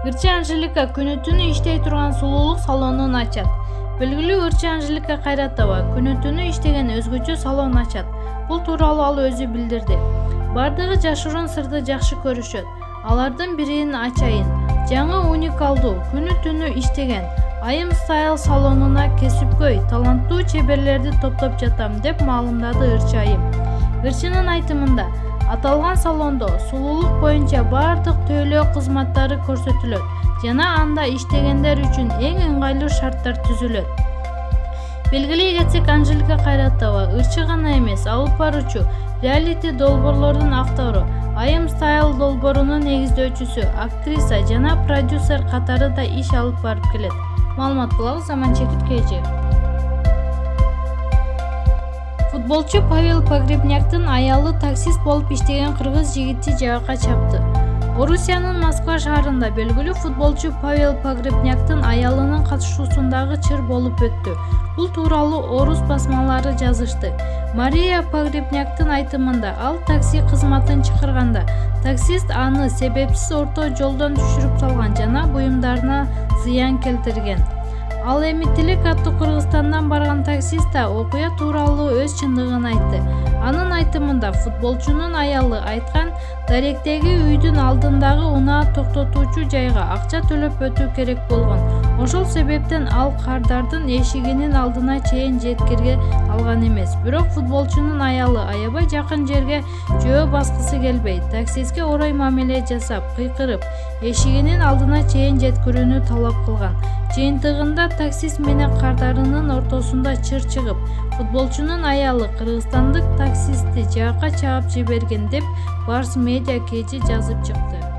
Ырчы Анжелика күнү-түнү иштей турган сулуулук салонун ачат. Белгилүү ырчы Анжелика Кайратова күнү-түнү иштеген өзгөчө салон ачат. Бул тууралуу ал өзү билдирди. Бардыгы жашыруун сырды жакшы көрүшөт. Алардын бирин ачайын. Жаңы уникалдуу күнү-түнү иштеген Айым Стайл салонуна кесипкөй, таланттуу чеберлерди топтоп жатам деп маалымдады ырчы Айым. Ырчынын айтымында, аталган салондо сулуулук боюнча бардык тейлөө кызматтары көрсөтүлөт жана анда иштегендер үчүн эң ыңгайлуу шарттар түзүлөт. Белгилей кетсек, Анжелика Кайратова ырчы гана эмес, алып баруучу, реалити долбоорлордун автору, Айым Стайл долбоорунун негиздөөчүсү, актриса жана продюсер катары да иш алып барып келет. Маалымат кылалы Заман Чекиткеji. Футболчу Павел Погребняктын аялы таксист болуп иштеген кыргыз жигити жабакка чапты. Орусиянын Москва шаарында белгилүү футболчу Павел Погребняктын аялынын катышуусундагы чыр болуп өттү. Бул тууралуу орус басмалары жазышты. Мария Погребняктын айтымында, ал такси кызматын чакырганда таксист аны себепсиз орто жолдон түшүрүп салган жана буюмдарына зыян келтирген. Ал эми Тилек аттуу Кыргызстандан барган таксист да окуя тууралуу өз чындыгын айтты. Анын айтымында, футболчунун аялы айткан даректеги үйдүн алдындагы унаа токтотуучу жайга акча төлөп өтүү керек болгон. Ошол себептен ал кардардын эшигинин алдына чейин жеткирге алган эмес. Бирок футболчунун аялы аябай жакын жерге жөө баскысы келбей, таксистке орой мамиле жасап, кыйкырып, эшигинин алдына чейин жеткирүүнү талап кылган. Жыйынтыгында таксист менен кардарынын ортосунда чыр чыгып, футболчунун аялы кыргызстандык таксистти жаакка чаап жиберген деп Барс Медиа кечи жазып чыкты.